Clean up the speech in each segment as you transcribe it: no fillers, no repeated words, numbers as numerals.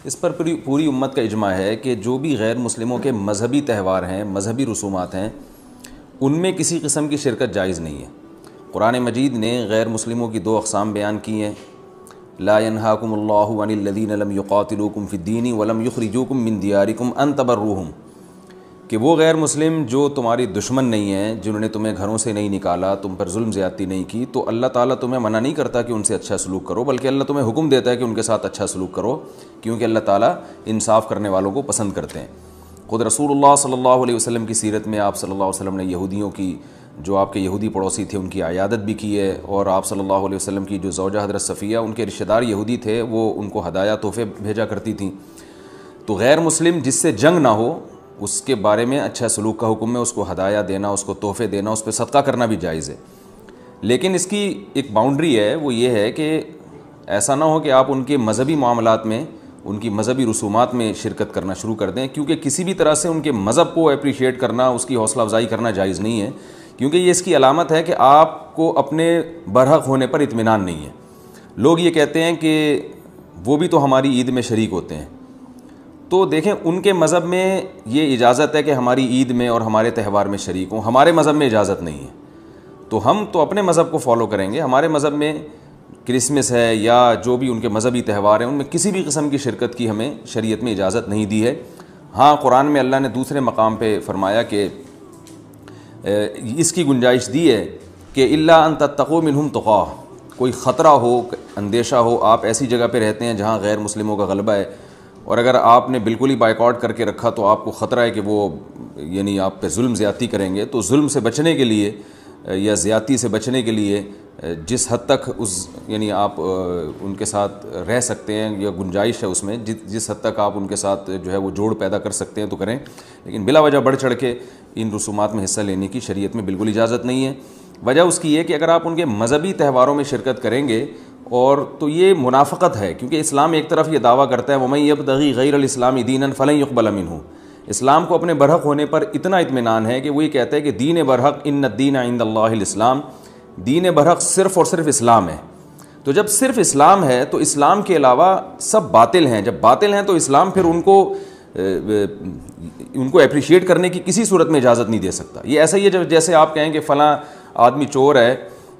اس پر پوری امت کا اجماع ہے کہ جو بھی غیر مسلموں کے مذہبی تہوار ہیں، مذہبی رسومات ہیں، ان میں کسی قسم کی شرکت جائز نہیں ہے۔ قرآن مجید نے غیر مسلموں کی دو اقسام بیان کی ہیں، لا ينهاكم الله عن الذين لم يقاتلوكم في الدين ولم يخرجوكم من دياركم ان تبروهم، کہ وہ غیر مسلم جو تمہاری دشمن نہیں ہیں، جنہوں نے تمہیں گھروں سے نہیں نکالا، تم پر ظلم زیادتی نہیں کی، تو اللہ تعالیٰ تمہیں منع نہیں کرتا کہ ان سے اچھا سلوک کرو، بلکہ اللہ تمہیں حکم دیتا ہے کہ ان کے ساتھ اچھا سلوک کرو، کیونکہ اللہ تعالیٰ انصاف کرنے والوں کو پسند کرتے ہیں۔ خود رسول اللہ صلی اللہ علیہ وسلم کی سیرت میں آپ صلی اللہ علیہ وسلم نے یہودیوں کی، جو آپ کے یہودی پڑوسی تھے، ان کی عیادت بھی کی ہے، اور آپ صلی اللہ علیہ وسلم کی جو زوجہ حضرت صفیہ، ان کے رشتہ دار یہودی تھے، وہ ان کو ہدایہ تحفے بھیجا کرتی تھیں۔ تو غیر مسلم جس سے جنگ نہ ہو، اس کے بارے میں اچھا سلوک کا حکم ہے، اس کو ہدایہ دینا، اس کو تحفے دینا، اس پہ صدقہ کرنا بھی جائز ہے۔ لیکن اس کی ایک باؤنڈری ہے، وہ یہ ہے کہ ایسا نہ ہو کہ آپ ان کے مذہبی معاملات میں، ان کی مذہبی رسومات میں شرکت کرنا شروع کر دیں، کیونکہ کسی بھی طرح سے ان کے مذہب کو اپریشیٹ کرنا، اس کی حوصلہ افزائی کرنا جائز نہیں ہے، کیونکہ یہ اس کی علامت ہے کہ آپ کو اپنے برحق ہونے پر اطمینان نہیں ہے۔ لوگ یہ کہتے ہیں کہ وہ بھی تو ہماری عید میں شریک ہوتے ہیں، تو دیکھیں ان کے مذہب میں یہ اجازت ہے کہ ہماری عید میں اور ہمارے تہوار میں شریک ہوں، ہمارے مذہب میں اجازت نہیں ہے، تو ہم تو اپنے مذہب کو فالو کریں گے۔ ہمارے مذہب میں کرسمس ہے یا جو بھی ان کے مذہبی تہوار ہیں، ان میں کسی بھی قسم کی شرکت کی ہمیں شریعت میں اجازت نہیں دی ہے۔ ہاں، قرآن میں اللہ نے دوسرے مقام پہ فرمایا کہ اس کی گنجائش دی ہے کہ الا ان تتقوا منہم تقاہ، کوئی خطرہ ہو، اندیشہ ہو، آپ ایسی جگہ پہ رہتے ہیں جہاں غیر مسلموں کا غلبہ ہے، اور اگر آپ نے بالکل ہی بائیکاٹ کر کے رکھا تو آپ کو خطرہ ہے کہ وہ یعنی آپ پہ ظلم زیادتی کریں گے، تو ظلم سے بچنے کے لیے یا زیادتی سے بچنے کے لیے جس حد تک یعنی آپ ان کے ساتھ رہ سکتے ہیں یا گنجائش ہے اس میں، جس حد تک آپ ان کے ساتھ جو ہے وہ جوڑ پیدا کر سکتے ہیں تو کریں، لیکن بلا وجہ بڑھ چڑھ کے ان رسومات میں حصہ لینے کی شریعت میں بالکل اجازت نہیں ہے۔ وجہ اس کی ہے کہ اگر آپ ان کے مذہبی تہواروں میں شرکت کریں گے اور تو یہ منافقت ہے، کیونکہ اسلام ایک طرف یہ دعویٰ کرتا ہے وَمَن يَبْتَغِي غَيْرَ الْإِسْلَامِ دِينًا فَلَن يُقْبَلَ مِنْهُ، اسلام کو اپنے برحق ہونے پر اتنا اطمینان ہے کہ وہ یہ کہتا ہے کہ دین برحق ان الدین عند اللہ الاسلام، دین برحق صرف اور صرف اسلام ہے۔ تو جب صرف اسلام ہے تو اسلام کے علاوہ سب باطل ہیں، جب باطل ہیں تو اسلام پھر ان کو اپریشیٹ کرنے کی کسی صورت میں اجازت نہیں دے سکتا۔ یہ ایسا ہی ہے جیسے آپ کہیں کہ فلاں آدمی چور ہے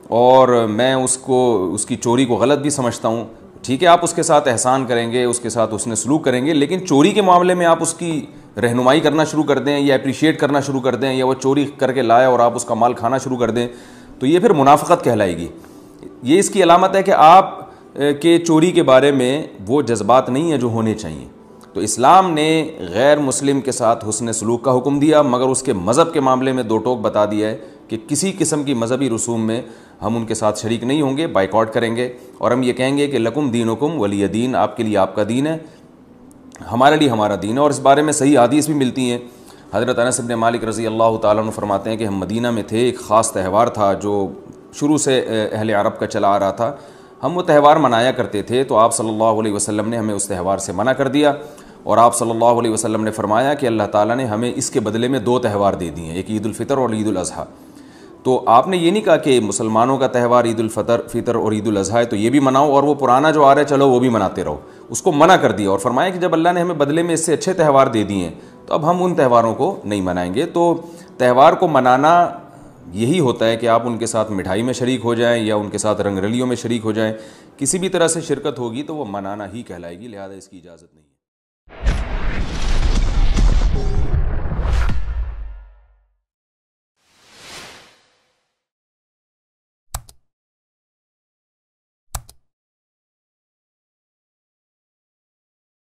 اور میں اس کی چوری کو غلط بھی سمجھتا ہوں، ٹھیک ہے، آپ اس کے ساتھ احسان کریں گے، اس کے ساتھ حسن سلوک کریں گے، لیکن چوری کے معاملے میں آپ اس کی رہنمائی کرنا شروع کر دیں یا اپریشیٹ کرنا شروع کر دیں، یا وہ چوری کر کے لایا اور آپ اس کا مال کھانا شروع کر دیں، تو یہ پھر منافقت کہلائے گی۔ یہ اس کی علامت ہے کہ آپ کے چوری کے بارے میں وہ جذبات نہیں ہیں جو ہونے چاہیے۔ تو اسلام نے غیر مسلم کے ساتھ حسن سلوک کا حکم دیا، مگر اس کے مذہب کے معاملے میں دو ٹوک بتا دیا ہے کہ کسی قسم کی مذہبی رسوم میں ہم ان کے ساتھ شریک نہیں ہوں گے، بائیکاٹ کریں گے، اور ہم یہ کہیں گے کہ لکم دینکم ولی دین، آپ کے لیے آپ کا دین ہے، ہمارے لیے ہمارا دین ہے۔ اور اس بارے میں صحیح حدیث بھی ملتی ہیں۔ حضرت انس بن مالک رضی اللہ تعالیٰ عنہ فرماتے ہیں کہ ہم مدینہ میں تھے، ایک خاص تہوار تھا جو شروع سے اہل عرب کا چلا آ رہا تھا، ہم وہ تہوار منایا کرتے تھے، تو آپ صلی اللہ علیہ وسلم نے ہمیں اس تہوار سے منع کر دیا، اور آپ صلی اللہ علیہ وسلم نے فرمایا کہ اللہ تعالیٰ نے ہمیں اس کے بدلے میں دو تہوار دے دیے ہیں، ایک عید الفطر اور عید الاضحیٰ۔ تو آپ نے یہ نہیں کہا کہ مسلمانوں کا تہوار عید الفطر اور عید الاضحیٰ ہے تو یہ بھی مناؤ، اور وہ پرانا جو آ رہا ہے چلو وہ بھی مناتے رہو، اس کو منع کر دیا، اور فرمایا کہ جب اللہ نے ہمیں بدلے میں اس سے اچھے تہوار دے دیے ہیں تو اب ہم ان تہواروں کو نہیں منائیں گے۔ تو تہوار کو منانا یہی ہوتا ہے کہ آپ ان کے ساتھ مٹھائی میں شریک ہو جائیں یا ان کے ساتھ رنگ رلیوں میں شریک ہو جائیں، کسی بھی طرح سے شرکت ہوگی تو وہ منانا ہی کہلائے گی، لہذا اس کی اجازت نہیں ہے۔